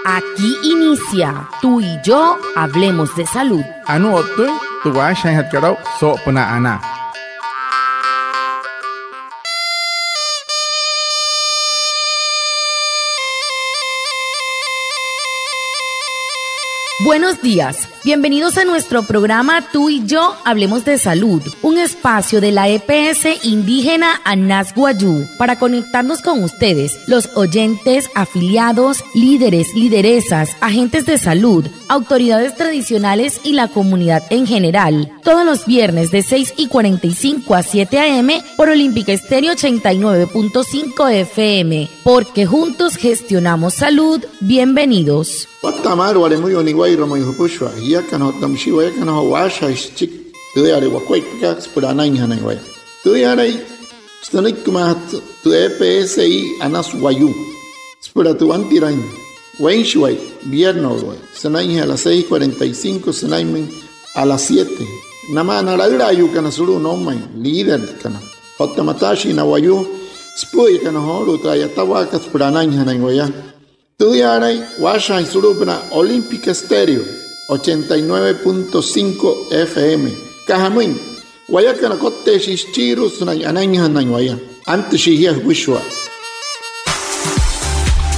Aquí inicia Tú y Yo Hablemos de Salud. Anu otu tuwa shay hatkarau so puna ana. Buenos días, bienvenidos a nuestro programa Tú y Yo Hablemos de Salud, un espacio de la EPS indígena Anas Wayú para conectarnos con ustedes, los oyentes, afiliados, líderes, lideresas, agentes de salud, autoridades tradicionales y la comunidad en general, todos los viernes de 6:45 a 7 a.m. por Olímpica Estéreo 89.5 FM, porque juntos gestionamos salud. Bienvenidos. Watamar waremu yonigwai romo yupushwa yakano tamshiwa yakano washa chik tuyare wakweka spurana inhanai tuyare stonik kumat tu EPSI Anas Wayú spuratu antirain wenshwai viernes sanai a las 6:45 sanai a las 7 nama narayura yukana suru no mai líder kana hotamatashi na Wayú spuy kana horu tayatawa spurana inhanai waya Tudiaray, Washa y Surupna, Olímpica Estéreo, 89.5 FM. Cajamuin, Guayacana Cote Shichiru, Anaña Nañuaya, antes Shihia Wishwa.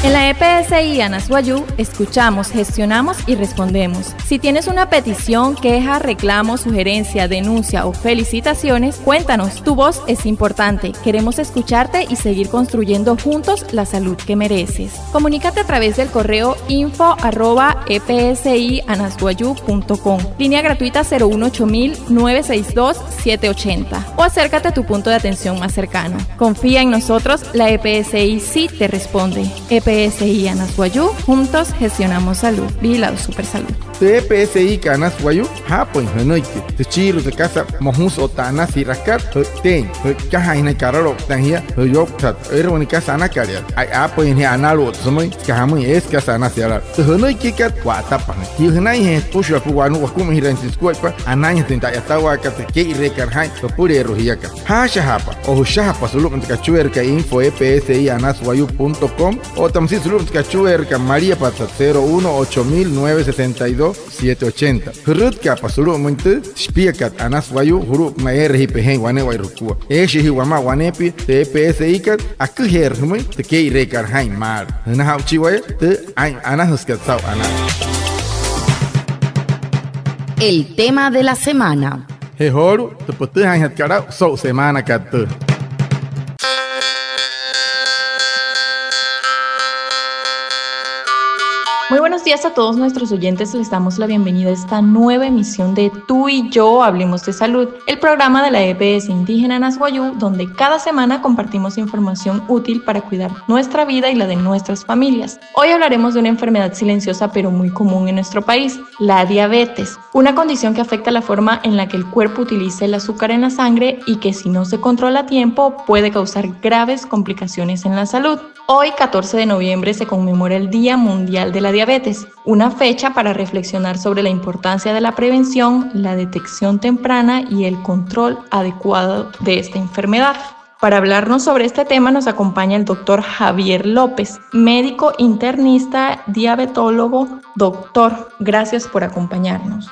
En la EPSI Anas Wayú escuchamos, gestionamos y respondemos. Si tienes una petición, queja, reclamo, sugerencia, denuncia o felicitaciones, cuéntanos, tu voz es importante. Queremos escucharte y seguir construyendo juntos la salud que mereces. Comunícate a través del correo info@epsianaswayú.com, línea gratuita 018-962-780 o acércate a tu punto de atención más cercano. Confía en nosotros, la EPSI sí te responde. EPSI Anas Wayú, juntos gestionamos salud. Vigilado Super Salud. EPSI Anas Wayú, Japón, Hanoike, Tichiru, de casa, Mohus Otana, Sirakat, Ten, Kahaina Carolo, Tangia, Yoptat, Eronica Sanakaria, Apo in Analo, Somoy, Kahamu, Escasana Sierra, Hanoike Cat, Watapan, Hilnai, Push up one who come here and squat, and 9 Tayatawa, Kate Rekan High, Pure Ruhiaka, Hashahapa, or Shapa, look at Kachuerka info EPSI Anaswayú.com o también su Kachuerka María Pata 018-962-780. Hurutka Pasulumente, Spiakat Anas Wayú, Hurup Maer Hipehen, Wanewairukua. Eshi Hiwama Wanepi, the EPSI Kat, Akuher, the Kate Rekan High Mar. And how Chiway, the Anahuskat Sau Anas. El tema de la semana. Hehoru, the Putuhan had got out, so Semana Kat. Muy buenos días a todos nuestros oyentes, les damos la bienvenida a esta nueva emisión de Tú y Yo Hablemos de Salud, el programa de la EPS indígena Anas Wayú, donde cada semana compartimos información útil para cuidar nuestra vida y la de nuestras familias. Hoy hablaremos de una enfermedad silenciosa pero muy común en nuestro país, la diabetes, una condición que afecta la forma en la que el cuerpo utiliza el azúcar en la sangre y que si no se controla a tiempo puede causar graves complicaciones en la salud. Hoy, 14 de noviembre, se conmemora el Día Mundial de la Diabetes, una fecha para reflexionar sobre la importancia de la prevención, la detección temprana y el control adecuado de esta enfermedad. Para hablarnos sobre este tema nos acompaña el doctor Javier López, médico internista, diabetólogo. Doctor, gracias por acompañarnos.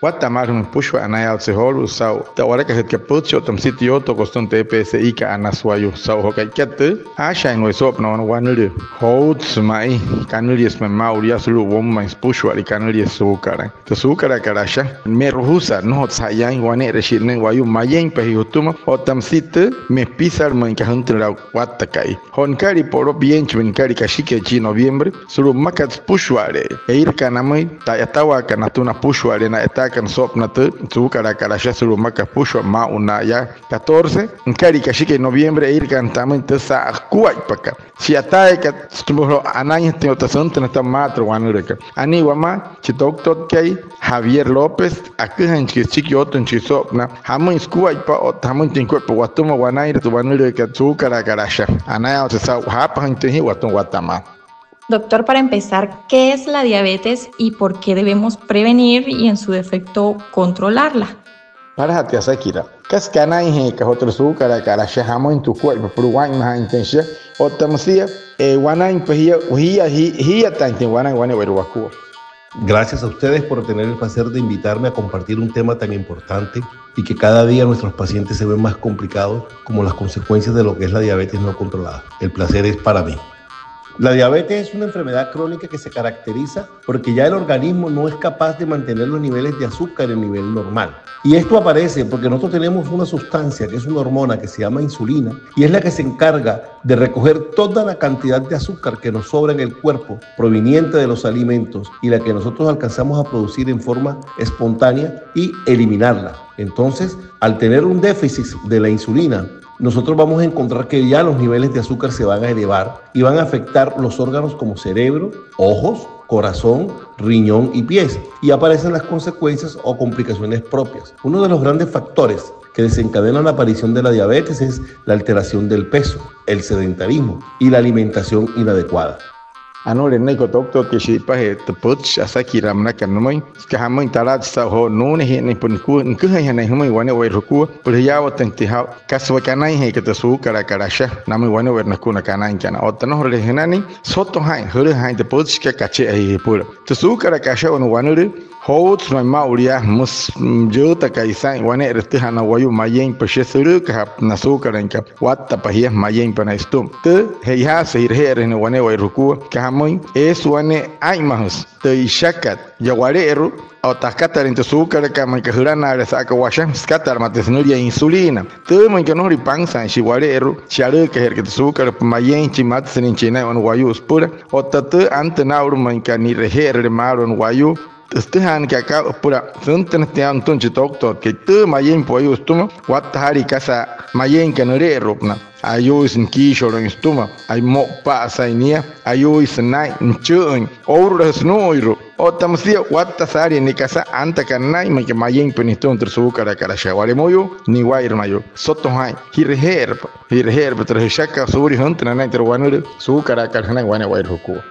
Watamar Pushwa Anayal Seholu Sau, Tawaraka Capucho, Tom Sitio, Tocostonte EPSI Anas Wayú, Sau Hokakete, Asha in Wesop no one holds my Canelius Maurias Lu Woman's Pushwa, Canelius Sukara. The Sukara Karasha, Merhusa, not Sayang, one Reshine Wayu, Mayan Pehutuma, or Tam Site, Me Pisar Mancahuntra Watakai. Honkari Poro Biench when Karikashike Chi November, Suru Makats Pushware, Eir Kanamai, Tayatawa Kanatuna Pushware, and Atakan Sopnate, Sukara Karasha Surumaka Pushwa Maunaya, 14, Karikashike Noviembre, Eir Cantamenta Sa Kuaipaka. Si Ataika Stumuro Anaya Teotasanta Matra Wanureka. Aniwama, Chitoktot Kay, Javier López, Akuhan Chichioton Chisopna, Hamun Skuaipa or Tamuntin Kupa Watuma Wanair to Wanureka Sukara Karasha. Anaya Sa Hapan Tehi Watum Watama. Doctor, para empezar, ¿qué es la diabetes y por qué debemos prevenir y en su defecto controlarla? para hati asakira kaskana he ka otro azúcar cara shahamo en tu cuerpo por wine más intensa o tamsia wanain pehia tante wanain weruaku. Gracias a ustedes por tener el placer de invitarme a compartir un tema tan importante y que cada día nuestros pacientes se ven más complicados como las consecuencias de lo que es la diabetes no controlada. El placer es para mí. La diabetes es una enfermedad crónica que se caracteriza porque ya el organismo no es capaz de mantener los niveles de azúcar en nivel normal. Y esto aparece porque nosotros tenemos una sustancia que es una hormona que se llama insulina y es la que se encarga de recoger toda la cantidad de azúcar que nos sobra en el cuerpo proveniente de los alimentos y la que nosotros alcanzamos a producir en forma espontánea y eliminarla. Entonces, al tener un déficit de la insulina, nosotros vamos a encontrar que ya los niveles de azúcar se van a elevar y van a afectar los órganos como cerebro, ojos, corazón, riñón y pies, y aparecen las consecuencias o complicaciones propias. Uno de los grandes factores que desencadenan la aparición de la diabetes es la alteración del peso, el sedentarismo y la alimentación inadecuada. Anore neko doctor que si pahe te puch asakira mnakan nomoi ska hamoin tarat sa ho nune he ne punku nku he ne homoi wane we ruku por ya otente ha kaswa kanai he que te su cara karasha namoi wane we naku na kanai kana otano hore henani soto hai hore hai te puch ka kache he pur te su cara kasha on wane Hout my mauria mus juta kaisai wane rete hana wayu mayeng pesesuru ka nasuka renka watta pahia mayeng panastum te heya seirhere ne wane wai ruku ka moy es wane ai mahus te ishakat yaware eru o takata rente sukar ka man ka hurana re saka washa skatar matesnuria insulina te man ka nori pangsa shi ware eru share ka her ka sukar mayeng chi matsen china on wayu spura o tate antena ur man ka ni rehere maron wayu Estehan que acá pura sunten tean tunchi doctor que te mayen poyo estuma watahari casa mayen que no re ropna ayo sin kishoro estuma ay mo pasa inia ayo isnai nchun ouro snoiro o tamsia watasari ni casa anta kanai me que mayen penistun tersu cara shawale moyo ni wair mayo soto hai hirherb tra shaka suri huntna nai terwanur su cara nai wane wair huku.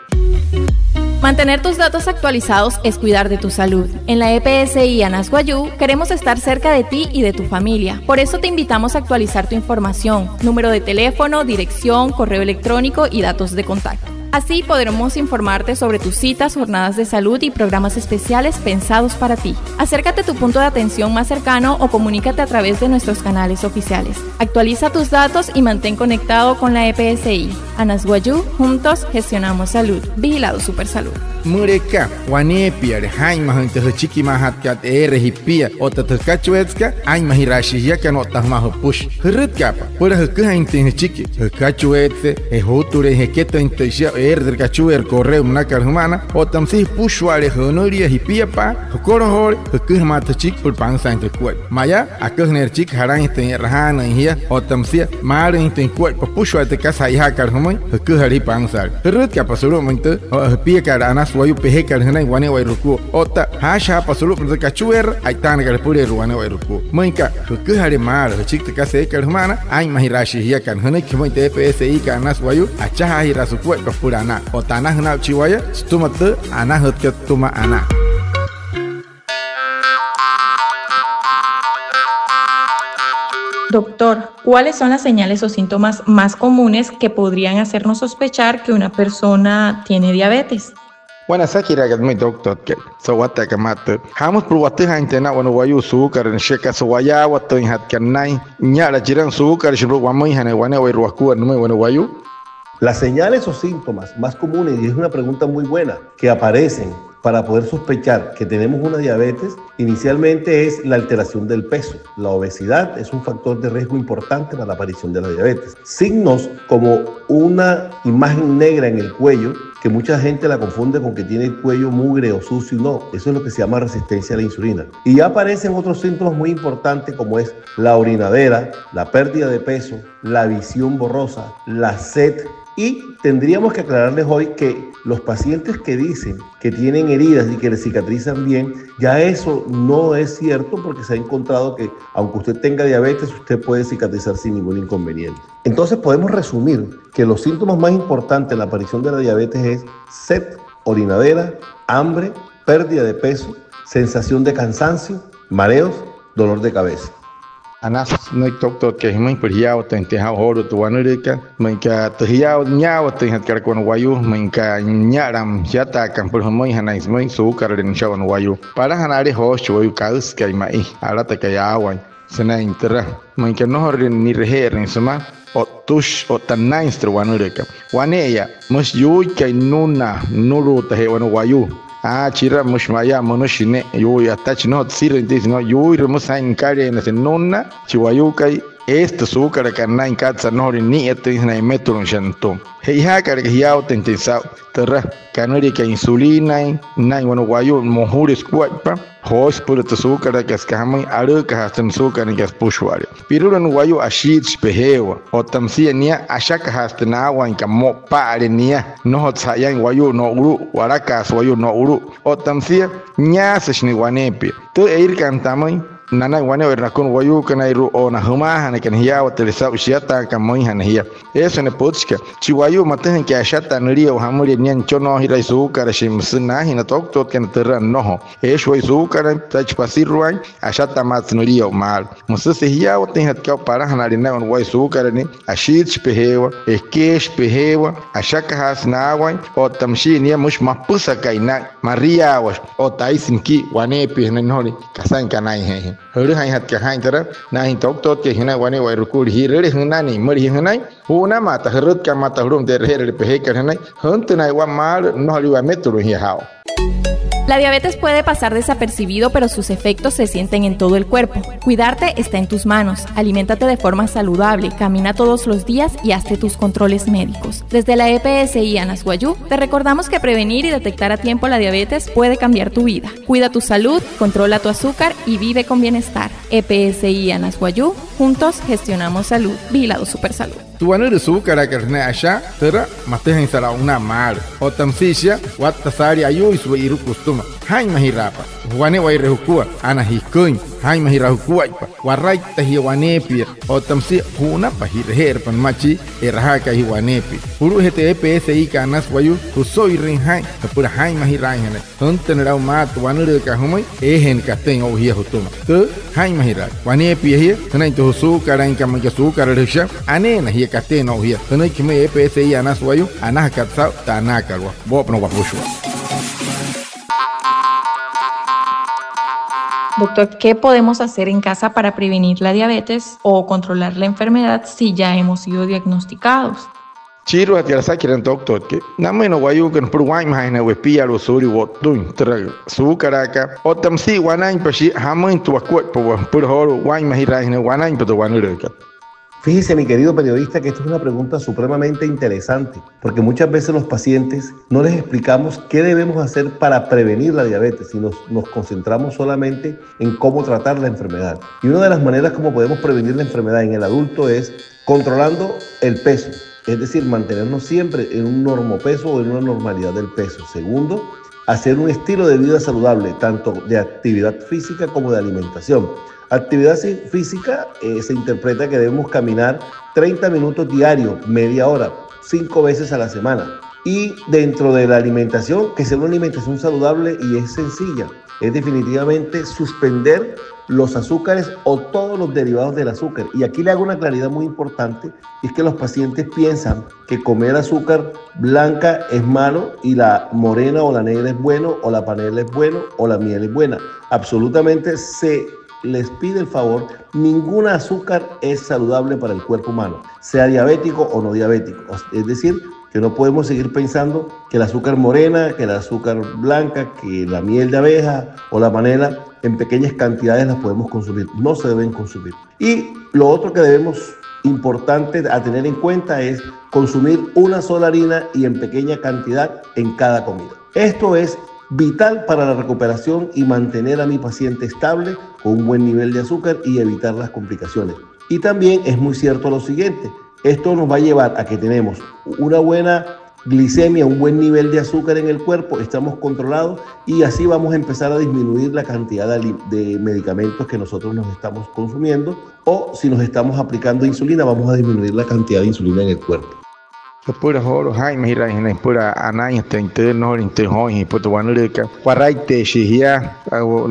Mantener tus datos actualizados es cuidar de tu salud. En la EPSI Anas Guayú queremos estar cerca de ti y de tu familia. Por eso te invitamos a actualizar tu información, número de teléfono, dirección, correo electrónico y datos de contacto. Así podremos informarte sobre tus citas, jornadas de salud y programas especiales pensados para ti. Acércate a tu punto de atención más cercano o comunícate a través de nuestros canales oficiales. Actualiza tus datos y mantén conectado con la EPSI. Anas Guayú, juntos gestionamos salud. Vigilado Supersalud. Mureka, wanepia, haima hante chiki mahatkat hipia, otatakachuetska, aima hirashia canotas maho push. Herkapa, por hakainte chiki, hakachuetse, hoture heketa intesia der cachuer correo nakar humana, o tamsi pushware honoria hipia pa, hokorohor, hakmata chik por pansa entre cuerpo. Maya, akner chik haran este rahana hia, o tamsia, mare inte cuerpo pushwate casa y hakar humai, hakhari pansa. Herkapa solamente, o hipia caranas wayu pehekar hana wane wai ruku ota hasha pasulu per kachuer aitan gar pure ruane wai ruku mainka kuhare mar chik ka se kar humana ai mahirashi hiya kan hana khmai te psi ka nas wayu acha ha hira su ku purana otana hana chiwaya stumat ana hot tuma ana. Doctor, ¿cuáles son las señales o síntomas más comunes que podrían hacernos sospechar que una persona tiene diabetes? Wana sakira gat mai doctor ke so wata kamata hamus pro wata hantena wana wayu sukar en sheka so waya wata hat kanai nyara jiran sukar shibro wamai hana wana wai ruaku no mai wana wayu. Las señales o síntomas más comunes, y es una pregunta muy buena, que aparecen para poder sospechar que tenemos una diabetes, inicialmente es la alteración del peso. La obesidad es un factor de riesgo importante para la aparición de la diabetes. Signos como una imagen negra en el cuello, que mucha gente la confunde con que tiene el cuello mugre o sucio, y no, eso es lo que se llama resistencia a la insulina. Y ya aparecen otros síntomas muy importantes como es la orinadera, la pérdida de peso, la visión borrosa, la sed. Y tendríamos que aclararles hoy que los pacientes que dicen que tienen heridas y que les cicatrizan bien, ya eso no es cierto, porque se ha encontrado que aunque usted tenga diabetes, usted puede cicatrizar sin ningún inconveniente. Entonces podemos resumir que los síntomas más importantes en la aparición de la diabetes es sed, orinadera, hambre, pérdida de peso, sensación de cansancio, mareos dolor de cabeza. Anas no doctor que me perhiao tente ha horo tu wanurika me ka tehiao nyao te hat kar kon wayu me ka nyaram jata kan por moi hanais moi su kar den chawan wayu para hanare hosh wayu kaus kai mai alata ka yawan sena intera me ka no rin ni reher sama o tush o tanainstro wanurika waneya mos yu kai nuna nuru te he wan wayu chira mushmaya monoshine yo ya tach no sirre dice no yo remosa en care en ese nonna chiwayukai este azúcar que na en casa no ni esto es na metro en shanto heja que ya otentisa terra canori que insulina na bueno guayo mojures cuerpo hos por el azúcar que es que jamás aruca hasta azúcar que es pushwario pero en guayo ashit speheo o tamsia nia ashaka hasta na agua en camo pare nia no hot sayan guayo no uru warakas guayo no uru o tamsia nya se ni guanepi to ir cantamos nana wane verna con guayu kana iru ona huma hane kan hiya wa telesa usiata kan moi hane hiya eso ne potska chiwayu maten ke ashata nuri o hamuri nyan chono hirai su kara shim sna hina tok tot kan terran no eso su kara tach pasirwan ashata mat nuri o mal musase hiya wa ten hat ka para hanari na on wai su kara ni ashit spehewa eskesh pehewa ashaka has na wan o tamshi ni mush mapusa kaina maria wa o taisin ki wane pe nori kasan kanai he huru hai hat ka hai tara na hin tok tot ke hina wane wai rukur hi re hina ni mari hina huna mata herut ka mata hurum de re pe he ka hina hunt nai wa mal no li wa metro hi hao. La diabetes puede pasar desapercibido, pero sus efectos se sienten en todo el cuerpo. Cuidarte está en tus manos. Aliméntate de forma saludable, camina todos los días y hazte tus controles médicos. Desde la EPSI Anasguayú, te recordamos que prevenir y detectar a tiempo la diabetes puede cambiar tu vida. Cuida tu salud, controla tu azúcar y vive con bienestar. EPSI Anasguayú, juntos gestionamos salud. Vigilado Supersalud. Tu anu de su cara que ne asha tera mateh en sara una mar o tamsisha wat tasari ayu isu iru kustuma hai mahirapa wane wai rehukua ana hikoin hai mahirahukua pa warai tahi wanepi o tamsi huna pahirher pan machi eraha ka hi wanepi puru hete EPSI kanas wayu kusoi rin hai pura hai mahirai hene hunten rau mat wanu de ka humai ehen ka ten o hi hutuma tu hai mahirai wanepi hi tana to su cara en kam ka su cara resha ane na hi ka ten o hi tana ki me EPSI anas wayu ana ka sa tanaka wa bo no wa pushu. Doctor, ¿qué podemos hacer en casa para prevenir la diabetes o controlar la enfermedad si ya hemos sido diagnosticados? Chiro at yasa kiran doctor ke nameno wayu kan pur wai mai na we pia ro suri wo tun tra su karaka o tamsi wanain pashi hamoin tu akot pur horo wai mai rai na wanain pa to wanure ka. Fíjese, mi querido periodista, que esto es una pregunta supremamente interesante, porque muchas veces los pacientes no les explicamos qué debemos hacer para prevenir la diabetes y nos concentramos solamente en cómo tratar la enfermedad. Y una de las maneras como podemos prevenir la enfermedad en el adulto es controlando el peso, es decir, mantenernos siempre en un normopeso o en una normalidad del peso. Segundo, hacer un estilo de vida saludable, tanto de actividad física como de alimentación. Actividad física se interpreta que debemos caminar 30 minutos diarios, media hora, 5 veces a la semana. Y dentro de la alimentación, que sea una alimentación saludable y es sencilla, es definitivamente suspender los azúcares o todos los derivados del azúcar. Y aquí le hago una claridad muy importante, y es que los pacientes piensan que comer azúcar blanca es malo y la morena o la negra es bueno, o la panela es bueno, o la miel es buena. Absolutamente se les pide el favor, ningún azúcar es saludable para el cuerpo humano, sea diabético o no diabético. Es decir, que no podemos seguir pensando que el azúcar morena, que el azúcar blanca, que la miel de abeja o la panela en pequeñas cantidades las podemos consumir. No se deben consumir. Y lo otro que debemos importante a tener en cuenta es consumir una sola harina y en pequeña cantidad en cada comida. Esto es vital para la recuperación y mantener a mi paciente estable con un buen nivel de azúcar y evitar las complicaciones. Y también es muy cierto lo siguiente, esto nos va a llevar a que tenemos una buena glicemia, un buen nivel de azúcar en el cuerpo, estamos controlados y así vamos a empezar a disminuir la cantidad de medicamentos que nosotros nos estamos consumiendo, o si nos estamos aplicando insulina, vamos a disminuir la cantidad de insulina en el cuerpo. pura horo hai mahira hina pura anai tente no inte hoi puto wanleka waraite shihia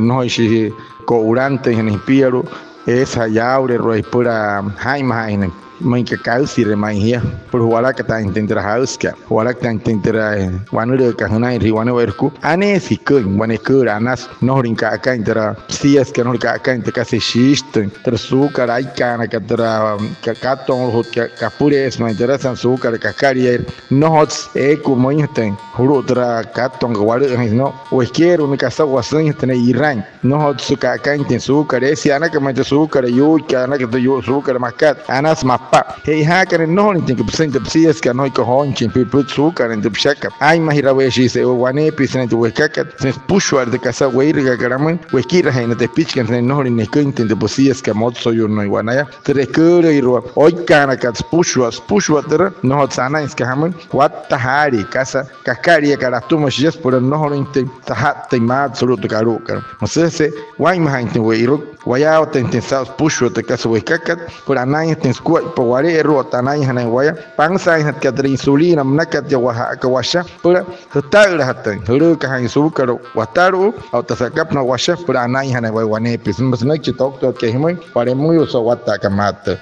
no shi ko urante hina piero esa yaure roi pura hai mahina mãe que caiu se remahia por wala que tá entendendo house que wala que tá entendendo wanure ka hana ri wana werku ane sikun wane kura anas no rinka ka entera si es que no ka entera se xiste ter açúcar ai kana que tra ka ton hot ka pures no interessa açúcar ka karier no hots e como tem huru tra ka ton wala no o quiero me casa wasan tem iran no hot su ka entera açúcar esse ana que mais açúcar yu kana que yu açúcar mascat anas Hei hakan no ni tin que presente psies que no ko honchin pi put sucar en dipshaka ai mahira weshi se o wane pisene tu wekaka se pushwar de casa weirga garaman wekira haina de pitch que no ni kuntin de psies que mod so yo no iwanaya trekure iro oi kana kat pushwater no hot sana is que haman wat tahari casa kakari karatumo jes por no ni tin tahat te mat solo to karuka no se wai mahainte weiro waya ten sa pushwa de casa wekaka por anai ten squat po ware rota nai hana waya pangsa hat ka insulina mnakat ya waha ka washa pura total hatan huru ka han sukar wataru au tasakap na washa pura nai hana waya wane pis mas nak chitok to ke himai pare muy uso wata ka mata.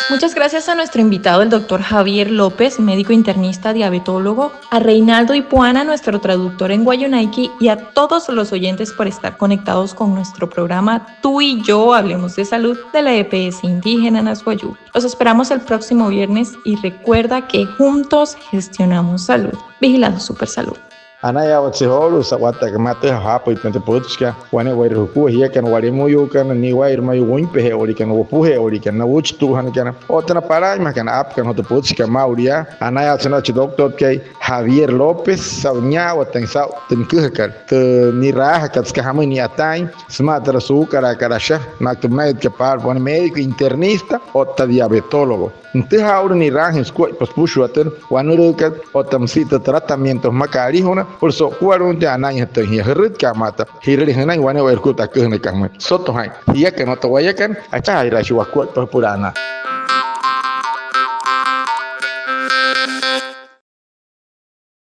Muchas gracias a nuestro invitado, el doctor Javier López, médico internista diabetólogo, a Reinaldo Ipuana, nuestro traductor en Guayunaiki, y a todos los oyentes por estar conectados con nuestro programa Tú y Yo Hablemos de Salud de la EPS Indígena Nasguayú. Los esperamos el próximo viernes y recuerda que juntos gestionamos salud. Vigilando Super Salud. Anaya watsiholu sawata kamate hapo ipente potska wane wair huku hiya kan wari moyo kan ni wair mayo wimpe he ori kan wopu he ori kan na wuch tu han kan otna para ma kan ap kan hoto potska mauria anaya tsna ch doctor ke Javier López saunya watan sa tinkher te ni raha katska hamani atai smatra sukara karasha maktumait ke par bon médico internista otta diabetólogo Nte ahora ni raja squat pas pushu aten wanurukat otamsita tratamientos macarihona por so cuarunte ananya te hirrit kamata hirri hanai wane werkuta kene kamma soto hai ya que no to wayakan acha ira shi wakut purana